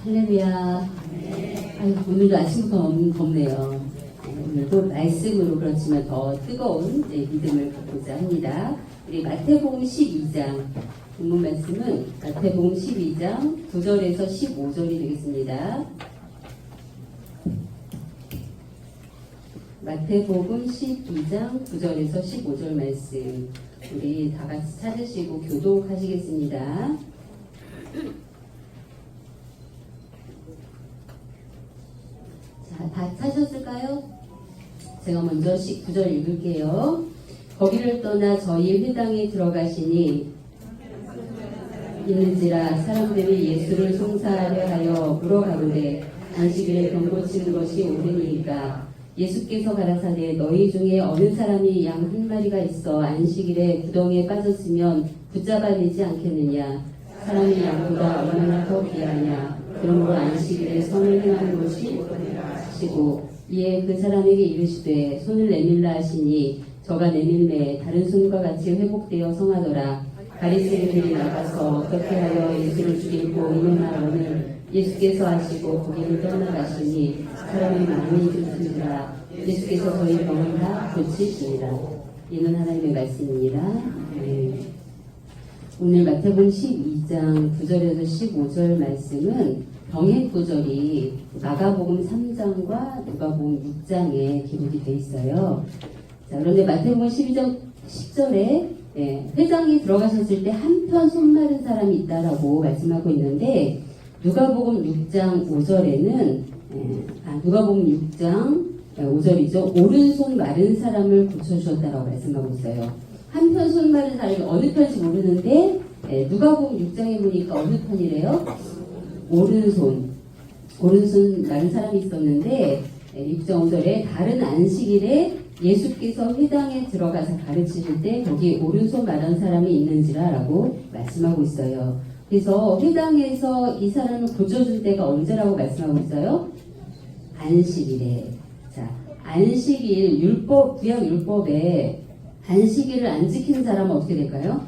할렐루야. 아유, 오늘도 아침부터 너무 덥네요. 오늘도 말씀으로 그렇지만 더 뜨거운 믿음을 갖고자 합니다. 우리 마태복음 12장 본문 말씀은 마태복음 12장 9절에서 15절이 되겠습니다. 마태복음 12장 9절에서 15절 말씀 우리 다 같이 찾으시고 교독하시겠습니다. 자, 다 찾으셨을까요? 제가 먼저 9절 읽을게요. 거기를 떠나 저희 회당에 들어가시니 있는지라 사람들이 예수를 송사하려 하여 물어가는데 안식일에 병 고치는 것이 옳으니까 예수께서 가라사대 너희 중에 어느 사람이 양 한 마리가 있어 안식일에 구덩이에 빠졌으면 붙잡아내지 않겠느냐. 사람이 양보다 얼마나 더 귀하냐. 그러므로 안식일에 선을 행하는 것이 옳으시고 이에 그 사람에게 이르시되 손을 내밀라 하시니 저가 내밀매 다른 손과 같이 회복되어 성하더라. 바리새인들이 나가서 어떻게 하여 예수를 죽이고 의논하거늘 예수께서 하시고 거기를 떠나가시니 사람이 많이 들으시니라. 예수께서 저희 병을 다 고치시니라. 이는 하나님의 말씀입니다. 오늘 마태복음 12장 9절에서 15절 말씀은 병행 구절이 마가복음 3장과 누가복음 6장에 기록이 되어 있어요. 자, 그런데 마태복음 12장 10절에 회당에 들어가셨을 때 한편 손 마른 사람이 있다라고 말씀하고 있는데 누가복음 6장 5절에는 누가복음 6장 5절이죠. 오른손 마른 사람을 고쳐주셨다라고 말씀하고 있어요. 한편 손 마른 사람이 어느 편인지 모르는데 누가복음 6장에 보니까 어느 편이래요? 오른손 마른 사람이 있었는데 6장 5절에 다른 안식일에 예수께서 회당에 들어가서 가르치실 때 거기 오른손 마른 사람이 있는지라 라고 말씀하고 있어요. 그래서 회당에서 이 사람을 고쳐줄 때가 언제라고 말씀하고 있어요? 안식일에. 자, 안식일 율법, 구약 율법에 안식일을 안 지키는 사람은 어떻게 될까요?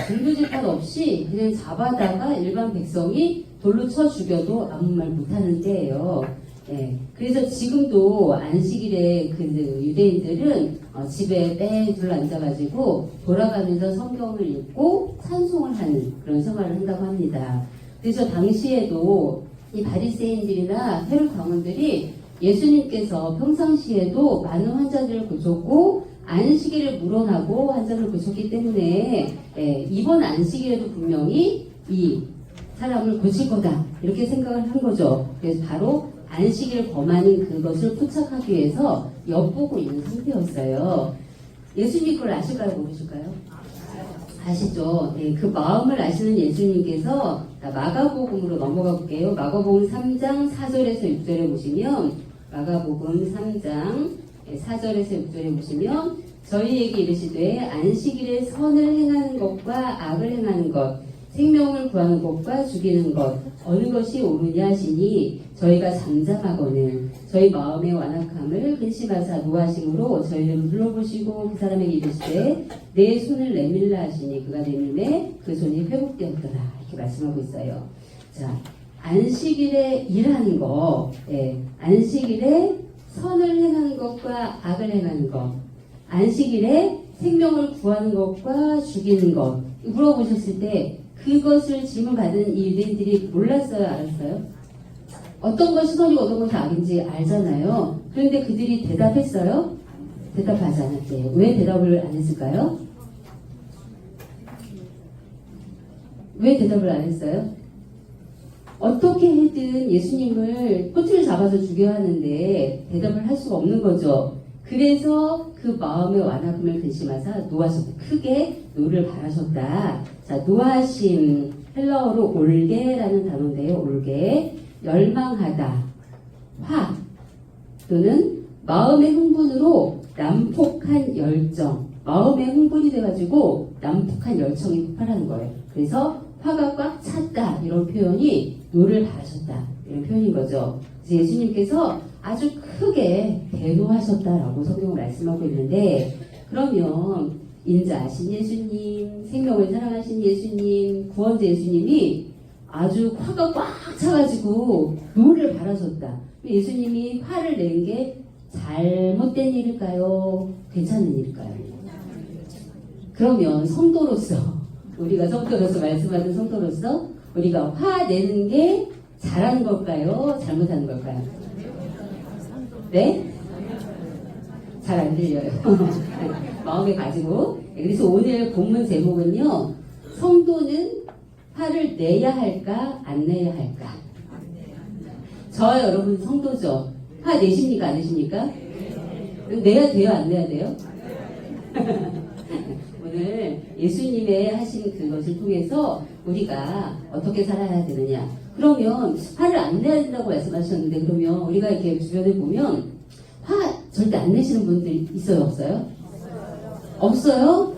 불구지판 없이 그냥 잡아다가 일반 백성이 돌로 쳐 죽여도 아무 말 못하는 때예요. 그래서 지금도 안식일에 그 유대인들은 집에 뺑 둘러 앉아가지고 돌아가면서 성경을 읽고 찬송을 하는 그런 생활을 한다고 합니다. 그래서 당시에도 이 바리새인들이나 헤롯 광원들이 예수님께서 평상시에도 많은 환자들을 고쳤고 안식일을 물어나고 환자를 고쳤기 때문에 이번 안식일에도 분명히 이 사람을 고칠 거다 이렇게 생각을 한 거죠. 그래서 바로 안식일을 범하는 그것을 포착하기 위해서 엿보고 있는 상태였어요. 예수님 그걸 아실까요? 모르실까요? 아시죠? 그 마음을 아시는 예수님께서 마가복음으로 넘어가 볼게요. 마가복음 3장 4절에서 6절에 보시면 마가복음 3장 4절에서 6절에 보시면 저희에게 이르시되 안식일에 선을 행하는 것과 악을 행하는 것 생명을 구하는 것과 죽이는 것 어느 것이 옳으냐 하시니 저희가 잠잠하거늘 저희 마음의 완악함을 근심하사 노하심으로 저희를 불러보시고 그 사람에게 이르시되 내 손을 내밀라 하시니 그가 내밀매 그 손이 회복되었더라 이렇게 말씀하고 있어요. 자, 안식일에 일하는 거 안식일에 선을 행하는 것과 악을 행하는 것 안식일에 생명을 구하는 것과 죽이는 것 물어보셨을 때 그것을 질문받은 이 유대인들이 몰랐어요? 알았어요? 어떤 것이 선이고 어떤 것이 악인지 알잖아요. 그런데 그들이 대답했어요? 대답하지 않았대요. 왜 대답을 안 했을까요? 왜 대답을 안 했어요? 어떻게 해든 예수님을 꼬투리를 잡아서 죽여야 하는데 대답을 할 수가 없는 거죠. 그래서 그 마음의 완악함을 근심하사 노하셨다. 크게 노를 바라셨다. 자, 노하심 헬라어로 올게라는 단어인데요. 올게 열망하다, 화 또는 마음의 흥분으로 난폭한 열정. 마음의 흥분이 돼가지고 난폭한 열정이 폭발하는 거예요. 그래서 화가 꽉 찼다 이런 표현이 노를 바라셨다 이런 표현인 거죠. 그래서 예수님께서 아주 크게 대노하셨다라고 성경을 말씀하고 있는데 그러면 인자하신 예수님, 생명을 사랑하신 예수님, 구원자 예수님이 아주 화가 꽉 차가지고 노를 바라셨다. 예수님이 화를 낸 게 잘못된 일일까요? 괜찮은 일일까요? 그러면 성도로서, 우리가 성도로서, 말씀하는 성도로서 우리가 화내는 게 잘하는 걸까요? 잘못하는 걸까요? 네? 잘 안 들려요. 마음에 가지고. 그래서 오늘 본문 제목은요, 성도는 화를 내야 할까 안 내야 할까? 저 여러분 성도죠? 화 내십니까 안 내십니까? 내야 돼요 안 내야 돼요? 오늘 예수님의 하신 그것을 통해서 우리가 어떻게 살아야 되느냐? 그러면 화를 안 내야 된다고 말씀하셨는데, 그러면 우리가 이렇게 주변에 보면 화 절대 안 내시는 분들 있어요 없어요? 없어요?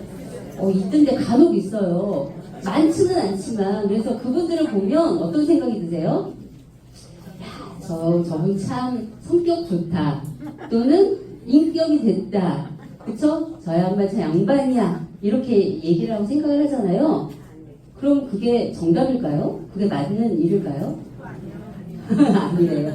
있던데 간혹 있어요. 많지는 않지만. 그래서 그분들을 보면 어떤 생각이 드세요? 야, 저분 참 성격 좋다. 또는 인격이 됐다. 그쵸? 저 양반 저 양반이야. 이렇게 얘기를 하고 생각을 하잖아요. 그럼 그게 정답일까요? 그게 맞는 일일까요? 아니래요.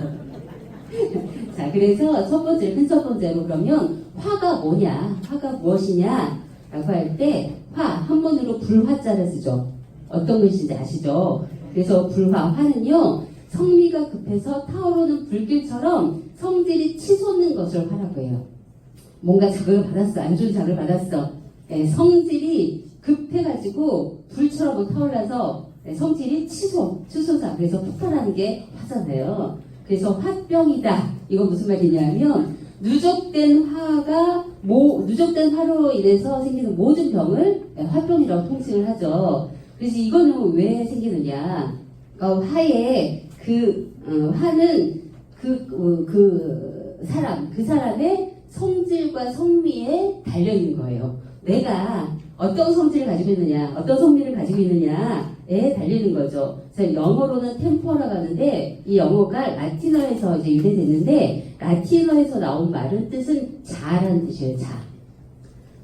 자, 그래서 첫 번째로 그러면 화가 뭐냐? 화가 무엇이냐? 라고 할 때 화, 한문으로 불화자를 쓰죠. 어떤 것인지 아시죠? 그래서 화는요, 성미가 급해서 타오르는 불길처럼 성질이 치솟는 것을 화라고 해요. 뭔가 자극을 받았어. 안 좋은 자극을 받았어. 성질이 급해가지고 불처럼 타올라서 성질이 치솟아. 그래서 폭발하는 게 화잖아요. 그래서 화병이다. 이건 무슨 말이냐면, 누적된 화로 인해서 생기는 모든 병을 화병이라고 통칭을 하죠. 그래서 이거는 왜 생기느냐? 화의 화는 그 사람의 성질과 성미에 달려있는 거예요. 내가 어떤 성질을 가지고 있느냐, 어떤 성미를 가지고 있느냐에 달리는 거죠. 그래서 영어로는 템퍼라고 하는데, 이 영어가 라틴어에서 이제 유래됐는데, 라틴어에서 나온 말은 뜻은 자라는 뜻이에요. 자.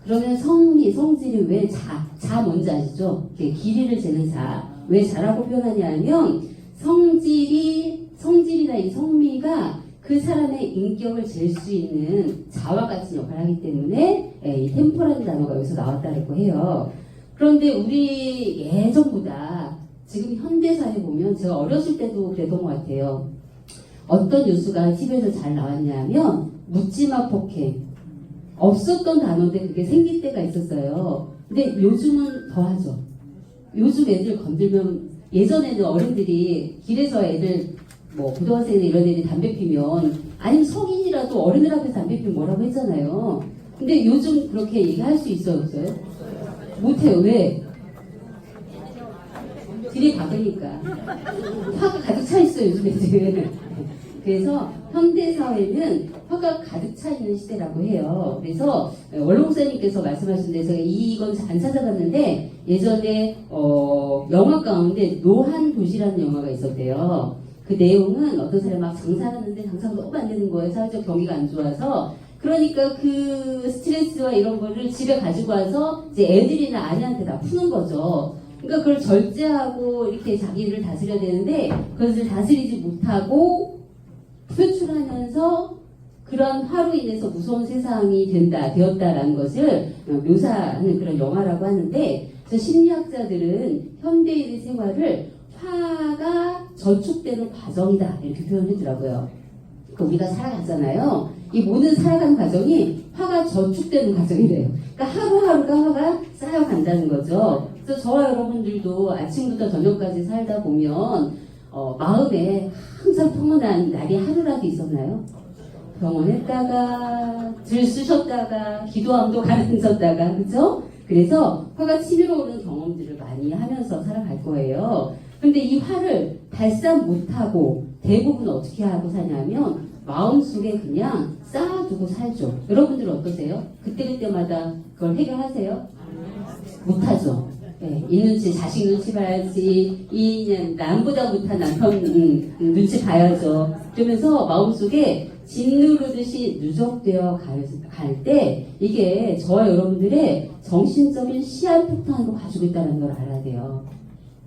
그러면 성질이 왜 자 뭔지 아시죠? 길이를 재는 자. 왜 자라고 표현하냐 하면, 성질이나 이 성미가 그 사람의 인격을 잴 수 있는 자와 같은 역할을 하기 때문에 이 템포라는 단어가 여기서 나왔다고 해요. 그런데 우리 예전보다 지금 현대사에 보면, 제가 어렸을 때도 그랬던 것 같아요. 어떤 뉴스가 TV에서 잘 나왔냐면 묻지마 폭행. 없었던 단어인데 그게 생길 때가 있었어요. 근데 요즘은 더 하죠. 요즘 애들 건들면, 예전에는 어른들이 길에서 애들 고등학생 이런 애들이 담배 피면, 아니면 성인이라도 어른들 앞에서 담배 피면 뭐라고 했잖아요. 근데 요즘 그렇게 얘기할 수 있어요 없어요? 못해요. 왜? 길이 박으니까. 화가 가득 차 있어요 요즘 애들. 그래서 현대사회는 화가 가득 차 있는 시대라고 해요. 그래서 원로 목사님께서 말씀하셨는데, 제가 이건 안 찾아봤는데, 예전에 영화 가운데 노한도시라는 영화가 있었대요. 그 내용은 어떤 사람이 막 장사하는데 장사가 너무 안 되는 거예요. 사회적 경기가 안 좋아서. 그러니까 그 스트레스와 이런 거를 집에 가지고 와서 이제 애들이나 아내한테 다 푸는 거죠. 그러니까 그걸 절제하고 이렇게 자기를 다스려야 되는데, 그것을 다스리지 못하고 표출하면서 그런 화로 인해서 무서운 세상이 되었다라는 것을 묘사하는 그런 영화라고 하는데, 그래서 심리학자들은 현대인의 생활을 화가 저축되는 과정이다 이렇게 표현하더라고요. 우리가 살아가잖아요. 이 모든 살아가는 과정이 화가 저축되는 과정이래요. 그러니까 하루하루가 화가 쌓여간다는 거죠. 그래서 저와 여러분들도 아침부터 저녁까지 살다 보면 마음에 항상 평온한 날이 하루라도 있었나요? 병원했다가 들쑤셨다가 기도함도 가라앉았다가, 그죠? 그래서 화가 치밀어 오르는 경험들을 많이 하면서 살아갈 거예요. 근데 이 화를 발산 못하고 대부분 어떻게 하고 사냐면 마음속에 그냥 쌓아두고 살죠. 여러분들은 어떠세요? 그때그때마다 그걸 해결하세요? 못하죠. 네, 이 눈치, 자식 눈치 봐야지, 남보다 못한 남편 눈치 봐야죠. 그러면서 마음속에 짓누르듯이 누적되어 갈 때, 이게 저와 여러분들의 정신적인 시한폭탄으로 가지고 있다는 걸 알아야 돼요.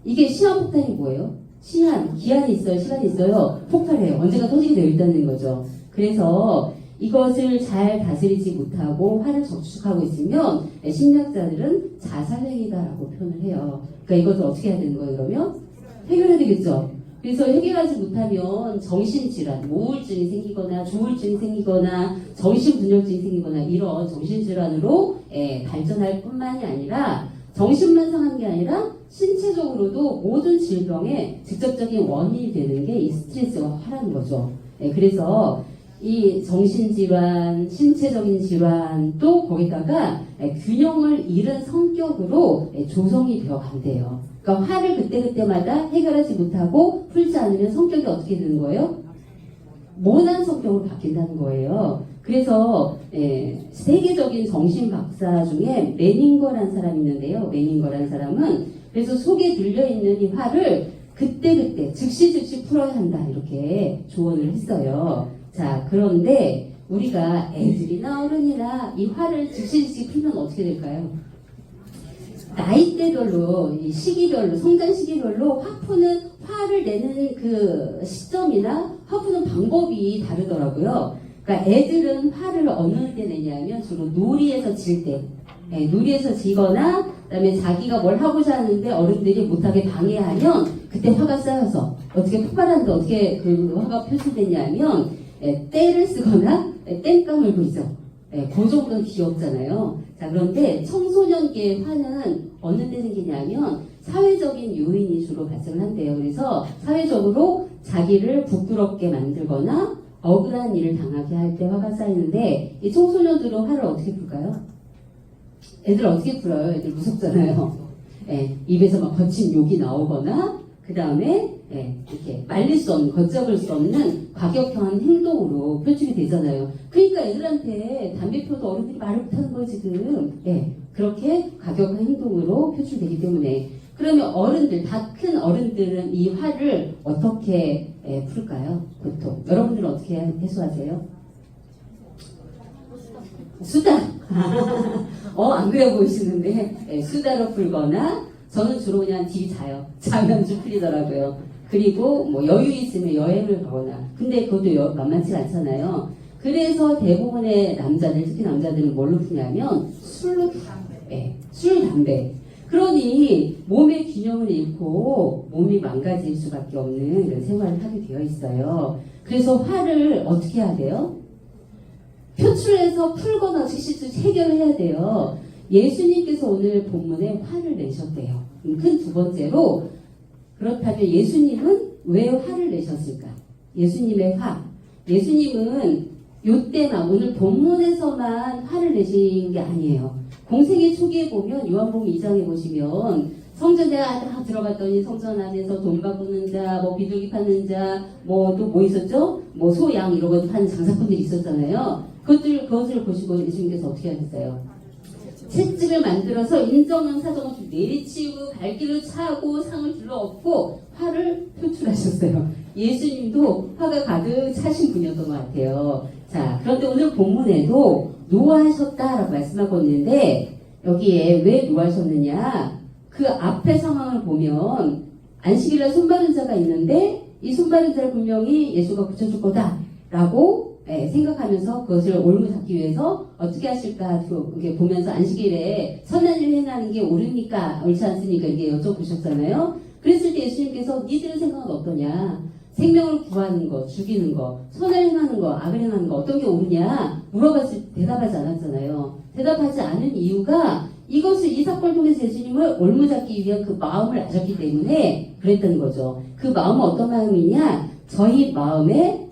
이게 시한폭탄이 뭐예요? 기한이 있어요, 시간이 있어요. 폭발해요. 언젠가 터지게 되어 있다는 거죠. 그래서 이것을 잘 다스리지 못하고 화를 적축하고 있으면 심리학자들은 자살행위다라고 표현을 해요. 그러니까 이것을 어떻게 해야 되는 거예요, 그러면? 해결해야 되겠죠. 그래서 해결하지 못하면 정신질환, 뭐 우울증이 생기거나 조울증이 생기거나 정신분열증이 생기거나 이런 정신질환으로 발전할 뿐만이 아니라 정신만 상한 게 아니라 신체적으로도 모든 질병의 직접적인 원인이 되는 게 이 스트레스와 화라는 거죠. 그래서 이 정신질환, 신체적인 질환 또 거기다가 균형을 잃은 성격으로 조성이 되어 간대요. 그러니까 화를 그때그때마다 해결하지 못하고 풀지 않으면 성격이 어떻게 되는 거예요? 모난 성격으로 바뀐다는 거예요. 그래서 세계적인 정신 박사 중에 메닝거라는 사람이 있는데요. 메닝거라는 사람은 그래서 속에 들려있는 이 화를 그때그때 즉시 풀어야 한다 이렇게 조언을 했어요. 자, 그런데 우리가 애들이나 어른이나 이 화를 즉시 풀면 어떻게 될까요? 나이대별로, 이 시기별로, 성장 시기별로 화를 내는 그 시점이나 화 푸는 방법이 다르더라고요. 그러니까 애들은 화를 어느 때 내냐면 주로 놀이에서 질 때, 놀이에서 지거나 그다음에 자기가 뭘 하고자 하는데 어른들이 못하게 방해하면 그때 화가 쌓여서 어떻게 폭발하는데 어떻게 그 화가 표출되냐면 떼를 쓰거나 땡깡을 부리죠. 그 정도는 귀엽잖아요. 자, 그런데 청소년기의 화는 어느 때 생기냐면 사회적인 요인이 주로 발생을 한대요. 그래서 사회적으로 자기를 부끄럽게 만들거나 억울한 일을 당하게 할 때 화가 쌓이는데 이 청소년들은 화를 어떻게 풀까요? 애들 어떻게 풀어요? 애들 무섭잖아요. 입에서 막 거친 욕이 나오거나 그 다음에 이렇게 말릴 수 없는, 걷잡을 수 없는 과격한 행동으로 표출이 되잖아요. 그러니까 애들한테 담배 피워도 어른들이 말을 못하는 거예요, 지금. 그렇게 과격한 행동으로 표출되기 때문에. 그러면 어른들, 다 큰 어른들은 이 화를 어떻게 풀까요? 보통. 여러분들은 어떻게 해소하세요? 수다. 안 그래 보이시는데, 수다로 풀거나, 저는 주로 그냥 뒤 자면 좀 풀리더라고요. 그리고 뭐 여유 있으면 여행을 가거나. 근데 그것도 만만치 않잖아요. 그래서 대부분의 남자들, 특히 남자들은 뭘로 푸냐면 술로 술, 담배. 그러니 몸의 균형을 잃고 몸이 망가질 수밖에 없는 그런 생활을 하게 되어 있어요. 그래서 화를 어떻게 해야 돼요? 표출해서 풀거나 즉시 해결해야 돼요. 예수님께서 오늘 본문에 화를 내셨대요. 큰 두 번째로 그렇다면 예수님은 왜 화를 내셨을까? 예수님의 화. 예수님은 요때만 오늘 본문에서만 화를 내신 게 아니에요. 공생의 초기에 보면 요한복음 2장에 보시면 성전에 다 들어갔더니 성전 안에서 돈 바꾸는 자, 뭐 비둘기 파는 자, 뭐 또 뭐 있었죠? 뭐 소, 양 이런 거 파는 장사꾼들이 있었잖아요. 그것을 보시고 예수님께서 어떻게 하셨어요? 채찍을 만들어서 인정한 사정을 내리치고 발길을 차고 상을 둘러엎고 화를 표출하셨어요. 예수님도 화가 가득 차신 분이었던 것 같아요. 자, 그런데 오늘 본문에도 노하셨다라고 말씀하고 있는데 여기에 왜 노하셨느냐? 그 앞에 상황을 보면 안식일날 손바른 자가 있는데 이 손바른 자를 분명히 예수가 고쳐줄 거다라고 생각하면서 그것을 옳고 잡기 위해서 어떻게 하실까 이렇게 보면서 안식일에 선한 일을 행하는 게 옳으니까 옳지 않습니까? 이게 여쭤보셨잖아요. 그랬을 때 예수님께서 니들의 생각은 어떠냐? 생명을 구하는 거, 죽이는 거, 선을 행하는 거, 악을 행하는 거 어떤 게 옳으냐? 물어봤을 때 대답하지 않았잖아요. 대답하지 않은 이유가 이 사건을 통해서 예수님을 올무잡기 위한 그 마음을 아셨기 때문에 그랬던 거죠. 그 마음은 어떤 마음이냐? 저희 마음의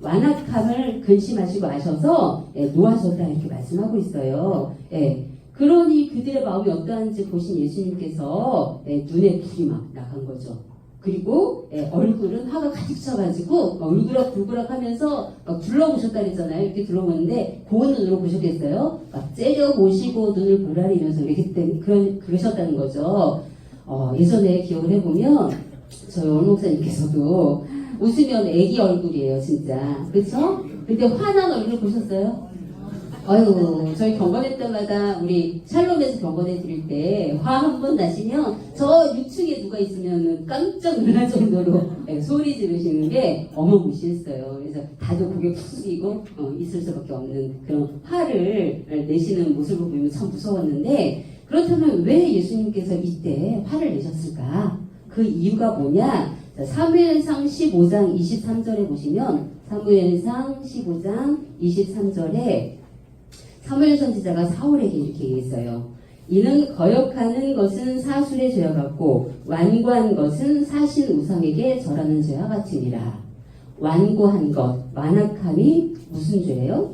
완악함을 근심하시고 아셔서 노하셨다 이렇게 말씀하고 있어요. 그러니 그들의 마음이 어떠한지 보신 예수님께서 눈에 불이 막 나간 거죠. 그리고 얼굴은 화가 가득 차가지고 울그락불그락 하면서 막 둘러보셨다 그랬잖아요. 이렇게 둘러보는데 고운 눈으로 보셨겠어요? 막 째려보시고 눈을 보라리면서 이렇게 그러셨다는 거죠. 예전에 기억을 해보면 저희 원 목사님께서도 웃으면 애기 얼굴이에요, 진짜. 그렇죠? 근데 화난 얼굴 보셨어요? 아유, 저희 경건회 때마다 우리 샬롬에서 경건회 드릴 때 화 한 번 나시면 저 6층에 누가 있으면 깜짝 놀랄 정도로 소리 지르시는 게 어마무시했어요. 그래서 다들 고개 푹 숙이고 있을 수밖에 없는 그런 화를 내시는 모습을 보면 참 무서웠는데, 그렇다면 왜 예수님께서 이때 화를 내셨을까? 그 이유가 뭐냐? 사무엘상 15장 23절에 보시면, 사무엘상 15장 23절에 사무엘 선지자가 사울에게 이렇게 얘기했어요. 이는 거역하는 것은 사술의 죄와 같고 완고한 것은 사신 우상에게 절하는 죄와 같으니라. 완고한 것, 완악함이 무슨 죄예요?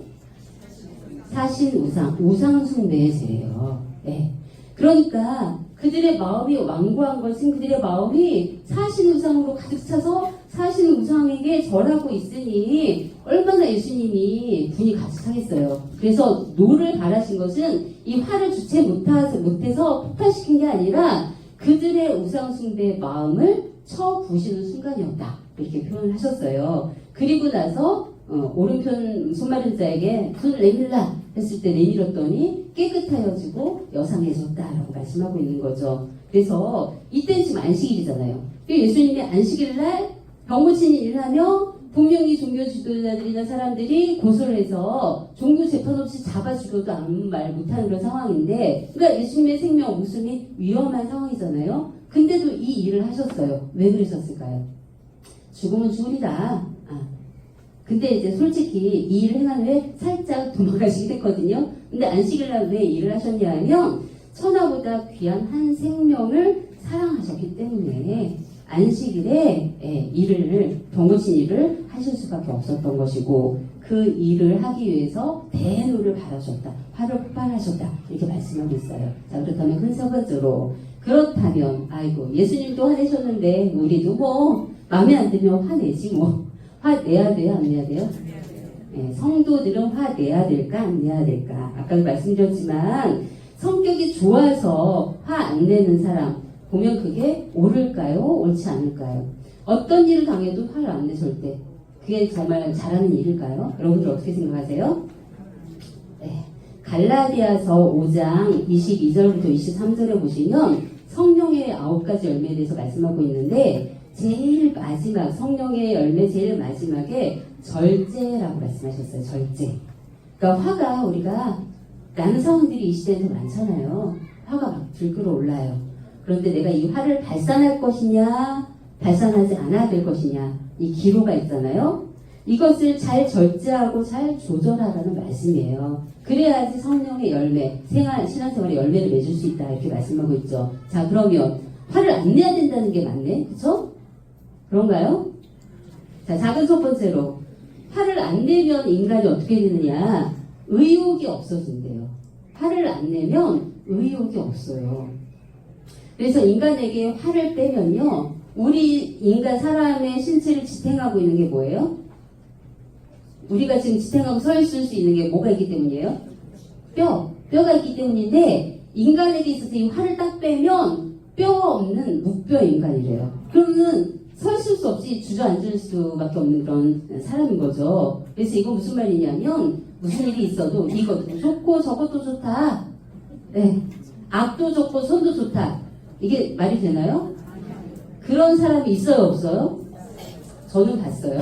사신 우상 숭배의 죄예요. 네. 그러니까 그들의 마음이 완고한 것은 그들의 마음이 사신 우상으로 가득 차서 사신 우상에게 절하고 있으니 얼마나 예수님이 분이 가득하겠어요. 그래서 노를 바라신 것은 이 화를 주체 못해서 폭발시킨 게 아니라 그들의 우상 숭배의 마음을 쳐 부시는 순간이었다. 이렇게 표현을 하셨어요. 그리고 나서 오른편 손마른 자에게 손을 내밀라 했을 때 내밀었더니 깨끗하여지고 여상해졌다라고 말씀하고 있는 거죠. 그래서 이때는 지금 안식일이잖아요. 예수님이 안식일날 병 고치는 일을 하며 분명히 종교 지도자들이나 사람들이 고소를 해서 종교 재판 없이 잡아 죽여도 아무 말 못하는 그런 상황인데, 그러니까 예수님의 생명 목숨이 위험한 상황이잖아요. 근데도 이 일을 하셨어요. 왜 그러셨을까요? 죽으면 죽으리라. 근데 이제 솔직히 이 일을 행한 후에 살짝 도망가시게 됐거든요. 근데 안식일날 왜 일을 하셨냐 하면 천하보다 귀한 한 생명을 사랑하셨기 때문에 안식일에 병 고친 일을 하실 수밖에 없었던 것이고, 그 일을 하기 위해서 대노를 바라셨다. 화를 폭발하셨다. 이렇게 말씀하고 있어요. 자, 그렇다면 세 번째로, 그렇다면 아이고 예수님도 화내셨는데 우리도 뭐 마음에 안 들면 화내지 뭐. 화내야 돼요? 안 내야 돼요? 네, 성도들은 화내야 될까? 안 내야 될까? 아까도 말씀드렸지만 성격이 좋아서 화 안 내는 사람 보면 그게 옳을까요? 옳지 않을까요? 어떤 일을 당해도 화를 안 내 절대. 그게 정말 잘하는 일일까요? 여러분들 어떻게 생각하세요? 네. 갈라디아서 5장 22절부터 23절에 보시면 성령의 9가지 열매에 대해서 말씀하고 있는데, 제일 마지막 성령의 열매 제일 마지막에 절제라고 말씀하셨어요. 절제. 그러니까 화가 우리가 나는 상황들이 이 시대에서 많잖아요. 화가 막 들끓어 올라요. 그런데 내가 이 화를 발산할 것이냐 발산하지 않아야 될 것이냐, 이 기로가 있잖아요. 이것을 잘 절제하고 잘 조절하라는 말씀이에요. 그래야지 성령의 열매, 신앙생활의 열매를 맺을 수 있다 이렇게 말씀하고 있죠. 자, 그러면 화를 안 내야 된다는 게 맞네, 그렇죠? 그런가요? 자, 작은 첫 번째로 화를 안 내면 인간이 어떻게 되느냐? 의욕이 없어진대요. 화를 안 내면 의욕이 없어요. 그래서 인간에게 화를 빼면요, 우리 인간 사람의 신체를 지탱하고 있는 게 뭐예요? 우리가 지금 지탱하고 서 있을 수 있는 게 뭐가 있기 때문이에요? 뼈가 있기 때문인데, 인간에게 있어서 이 화를 딱 빼면 뼈 없는 무뼈 인간이래요. 그러면 서 있을 수 없이 주저앉을 수밖에 없는 그런 사람인 거죠. 그래서 이거 무슨 말이냐면, 무슨 일이 있어도 이것도 좋고 저것도 좋다. 네. 악도 좋고 선도 좋다. 이게 말이 되나요? 그런 사람이 있어요, 없어요? 저는 봤어요.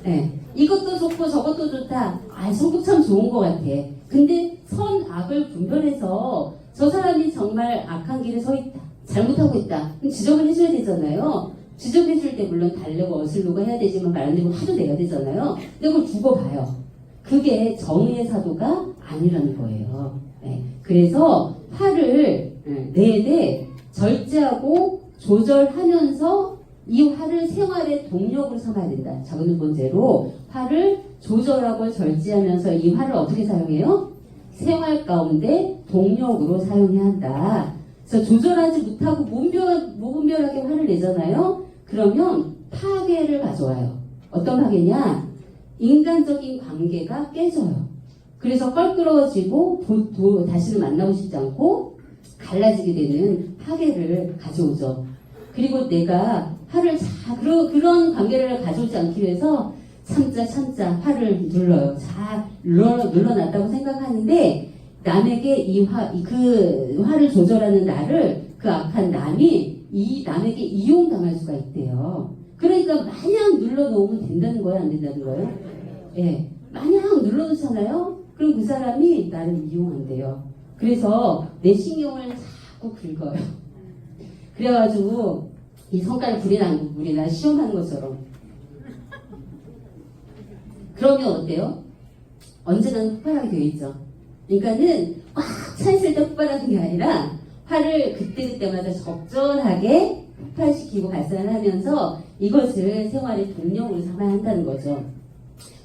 네. 이것도 좋고 저것도 좋다. 성격 참 좋은 것 같아. 근데 선, 악을 분별해서 저 사람이 정말 악한 길에 서 있다, 잘못하고 있다, 그럼 지적을 해줘야 되잖아요. 지적해줄 때 물론 달래고 어슬르고 해야 되지만 말 안 되고 화도 내야 되잖아요. 근데 그걸 두고 봐요. 그게 정의의 사도가 아니라는 거예요. 네. 그래서 화를 내내 절제하고 조절하면서 이 화를 생활의 동력으로 삼아야 된다. 자, 두 번째로 화를 조절하고 절제하면서 이 화를 어떻게 사용해요? 생활 가운데 동력으로 사용해야 한다. 그래서 조절하지 못하고 무분별하게 화를 내잖아요. 그러면 파괴를 가져와요. 어떤 파괴냐? 인간적인 관계가 깨져요. 그래서 껄끄러워지고 다시는 만나고 싶지 않고 갈라지게 되는 파괴를 가져오죠. 그리고 내가 화를 그런 관계를 가져오지 않기 위해서 참자 화를 눌러요. 잘 눌러놨다고 생각하는데 남에게 그 화를 조절하는 나를 그 악한 남이 이 남에게 이용당할 수가 있대요. 그러니까 마냥 눌러놓으면 된다는 거예요, 안 된다는 거예요? 예, 마냥 눌러놓잖아요. 그럼 그 사람이 나를 이용한대요. 그래서 내 신경을 자꾸 긁어요. 그래가지고 이 손가락 불이 난 물이나 시험하는 것처럼. 그러면 어때요? 언제나 폭발하게 되어 있죠. 그러니까는 꽉 차있을 때 폭발하는 게 아니라 화를 그때그때마다 적절하게 폭발시키고 발산하면서 이것을 생활의 동력으로 삼아야 한다는 거죠.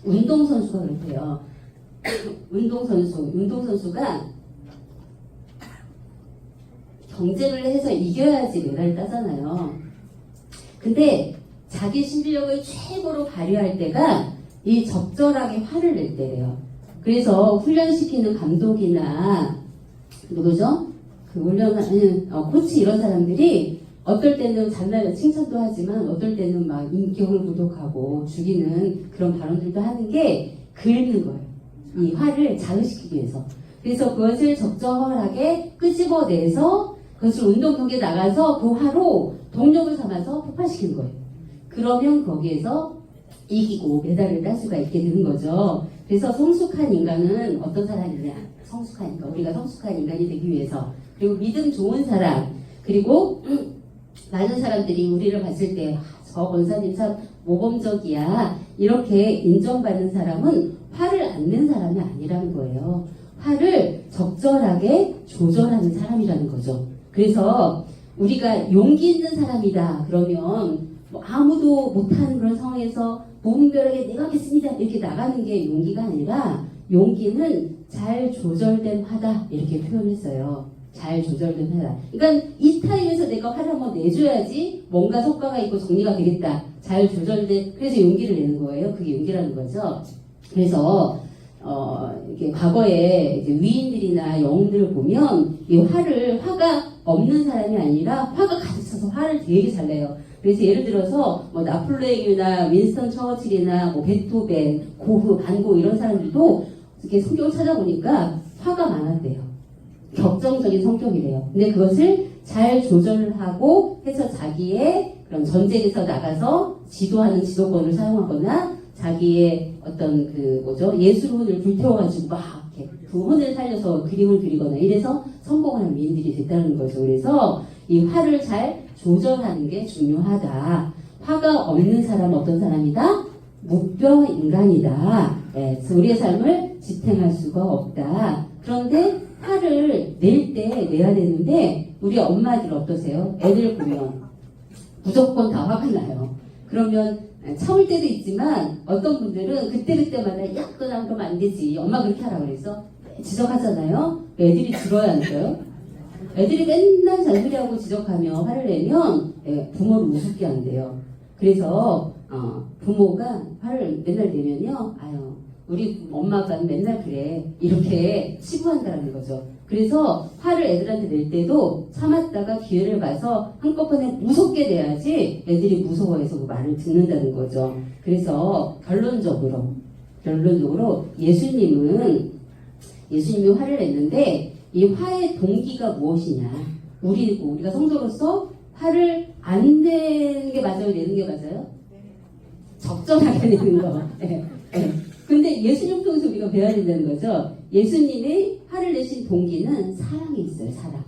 운동선수가 그렇대요. 운동선수가 경쟁을 해서 이겨야지 메달을 따잖아요. 근데 자기 실력을 최고로 발휘할 때가 이 적절하게 화를 낼 때래요. 그래서 훈련시키는 감독이나 누구죠? 그 훈련하는 코치 이런 사람들이 어떨 때는 잔나게 칭찬도 하지만 어떨 때는 막 인격을 구독하고 죽이는 그런 발언들도 하는 게 긁는 거예요. 이 화를 자극시키기 위해서. 그래서 그것을 적절하게 끄집어내서 그것을 운동 경기에 나가서 그 화로 동력을 삼아서 폭발시키는 거예요. 그러면 거기에서 이기고 메달을 딸 수가 있게 되는 거죠. 그래서 성숙한 인간은 어떤 사람이냐? 성숙하니까 우리가 성숙한 인간이 되기 위해서 그리고 믿음 좋은 사람 그리고 많은 사람들이 우리를 봤을 때 저 권사님 참 모범적이야 이렇게 인정받는 사람은 화를 안 낸 사람이 아니라는 거예요. 화를 적절하게 조절하는 사람이라는 거죠. 그래서 우리가 용기 있는 사람이다 그러면 뭐 아무도 못하는 그런 상황에서 무분별하게 내가 하겠습니다 이렇게 나가는 게 용기가 아니라 용기는 잘 조절된 화다 이렇게 표현했어요. 잘 조절된 화다. 그러니까 이 타임에서 내가 화를 한번 내줘야지 뭔가 성과가 있고 정리가 되겠다. 잘 조절된 그래서 용기를 내는 거예요. 그게 용기라는 거죠. 그래서 이렇게 과거에 이제 위인들이나 영웅들을 보면 이 화가 없는 사람이 아니라 화가 가득 차서 화를 되게 잘 내요. 그래서 예를 들어서 뭐 나폴레옹이나 윈스턴 처칠이나 뭐 베토벤, 고흐, 반고 이런 사람들도 이렇게 성격을 찾아보니까 화가 많았대요. 격정적인 성격이래요. 근데 그것을 잘 조절을 하고 해서 자기의 그런 전쟁에서 나가서 지도하는 지도권을 사용하거나 자기의 어떤 예술혼을 불태워가지고 막 이렇게 그 혼을 살려서 그림을 그리거나 이래서 성공하는 미인들이 됐다는 거죠. 그래서 이 화를 잘 조절하는 게 중요하다. 화가 없는 사람은 어떤 사람이다? 무병 인간이다. 네, 우리의 삶을 지탱할 수가 없다. 그런데 화를 낼 때 내야 되는데 우리 엄마들 어떠세요? 애들 보면 무조건 다 화가 나요. 그러면 참을 때도 있지만 어떤 분들은 그때마다 야 그러면 안 되지. 엄마 그렇게 하라 그래서 지적하잖아요. 애들이 들어야 하니까요. 애들이 맨날 잔소리하고 지적하며 화를 내면 부모를 우습게 한대요. 그래서 부모가 화를 맨날 내면요. 아유 우리 엄마가 맨날 그래 이렇게 치부한다는 거죠. 그래서 화를 애들한테 낼 때도 참았다가 기회를 봐서 한꺼번에 무섭게 내야지 애들이 무서워해서 그 말을 듣는다는 거죠. 그래서 결론적으로 예수님이 화를 냈는데 이 화의 동기가 무엇이냐? 우리가 성도로서 화를 안 내는 게 맞아요? 내는 게 맞아요? 적절하게 내는 거. 네. 근데 예수님 통해서 우리가 배워야 된다는 거죠. 예수님이 화를 내신 동기는 사랑이 있어요. 사랑.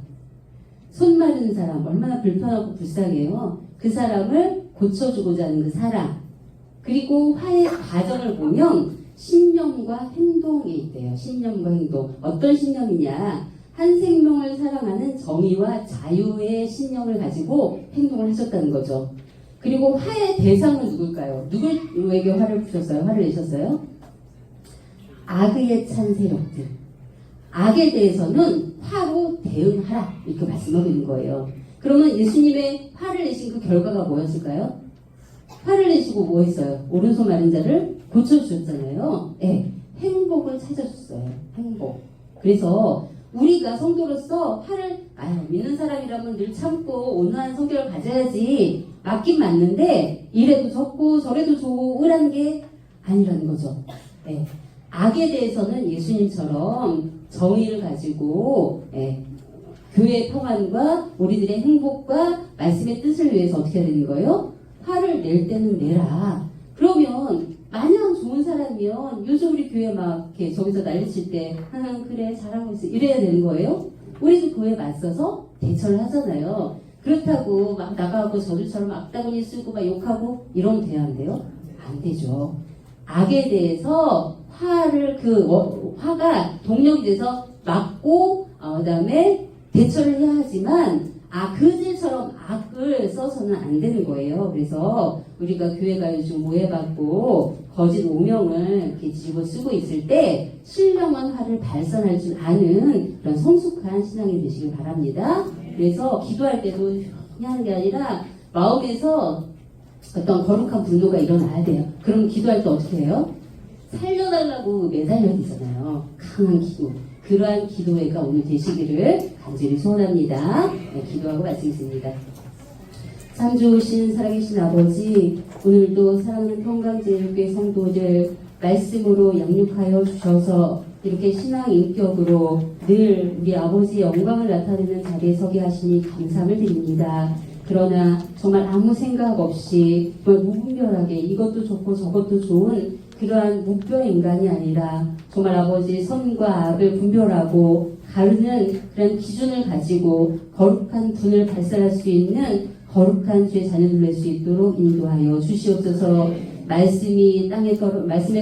손 마른 사람 얼마나 불편하고 불쌍해요. 그 사람을 고쳐주고자 하는 그 사랑. 그리고 화의 과정을 보면 신념과 행동이 있대요. 신념과 행동. 어떤 신념이냐. 한 생명을 사랑하는 정의와 자유의 신념을 가지고 행동을 하셨다는 거죠. 그리고 화의 대상은 누굴까요? 누구에게 화를 푸셨어요? 화를 내셨어요? 악의에 찬 세력들. 악에 대해서는 화로 대응하라. 이렇게 말씀하고 있는 거예요. 그러면 예수님의 화를 내신 그 결과가 뭐였을까요? 화를 내시고 뭐 했어요? 오른손 마른 자를 고쳐주셨잖아요. 네, 행복을 찾아줬어요. 행복. 그래서 우리가 성도로서 믿는 사람이라면 늘 참고 온화한 성격을 가져야지. 맞긴 맞는데 이래도 좋고 저래도 좋으라는 게 아니라는 거죠. 예. 악에 대해서는 예수님처럼 정의를 가지고 교회의 평안과 우리들의 행복과 말씀의 뜻을 위해서 어떻게 해야 되는 거예요? 화를 낼 때는 내라. 그러면 마냥 좋은 사람이면 요즘 우리 교회 막 이렇게 저기서 난리칠 때 그래 잘하고 있어 이래야 되는 거예요? 우리도 그거에 맞서서 대처를 하잖아요. 그렇다고 막 나가고 저들처럼 악다구니 쓰고 막 욕하고 이러면 돼야 한대요? 안 되죠. 악에 대해서 화가 동력이 돼서 막고 그다음에 대처를 해야 하지만 그들처럼 악을 써서는 안 되는 거예요. 그래서 우리가 교회가 요즘 오해받고 거짓 오명을 이렇게 뒤집어 쓰고 있을 때 신령한 화를 발산할 줄 아는 그런 성숙한 신앙이 되시길 바랍니다. 그래서 기도할 때도 그냥 하는 게 아니라 마음에서 어떤 거룩한 분노가 일어나야 돼요. 그럼 기도할 때 어떻게 해요? 살려달라고 매달려야 되잖아요. 강한 기도. 그러한 기도회가 오늘 되시기를 간절히 소원합니다. 기도하고 말씀드립니다. 참 좋으신 살아계신 아버지, 오늘도 사랑하는 평강제일교회 성도들 말씀으로 양육하여 주셔서 이렇게 신앙 인격으로 늘 우리 아버지의 영광을 나타내는 자리에 서게 하시니 감사함을 드립니다. 그러나 정말 아무 생각 없이 정말 무분별하게 이것도 좋고 저것도 좋은 그러한 무뼈 인간이 아니라 정말 아버지 선과 악을 분별하고 가르는 그런 기준을 가지고 거룩한 분을 발산할 수 있는 거룩한 주의 자녀들 될 수 있도록 인도하여 주시옵소서. 말씀의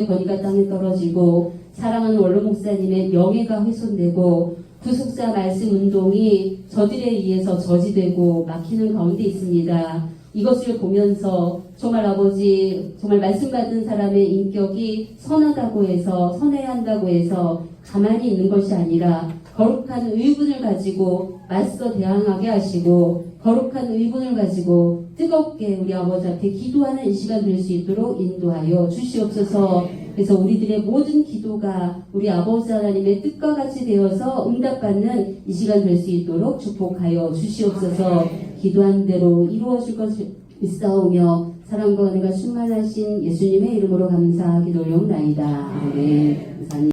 권위가 땅에 떨어지고 사랑하는 원로 목사님의 명예가 훼손되고 구속사 말씀 운동이 저들에 의해서 저지되고 막히는 가운데 있습니다. 이것을 보면서 정말 아버지 정말 말씀 받은 사람의 인격이 선하다고 해서 선해야 한다고 해서 가만히 있는 것이 아니라 거룩한 의분을 가지고 맞서 대항하게 하시고 거룩한 의분을 가지고 뜨겁게 우리 아버지 앞에 기도하는 이 시간 될 수 있도록 인도하여 주시옵소서. 그래서 우리들의 모든 기도가 우리 아버지 하나님의 뜻과 같이 되어서 응답받는 이 시간 될 수 있도록 축복하여 주시옵소서. 기도한 대로 이루어질 것을 믿사오며 사랑과 은혜가 충만하신 예수님의 이름으로 감사하기 돌려옵나이다. 아멘. 감사합니다.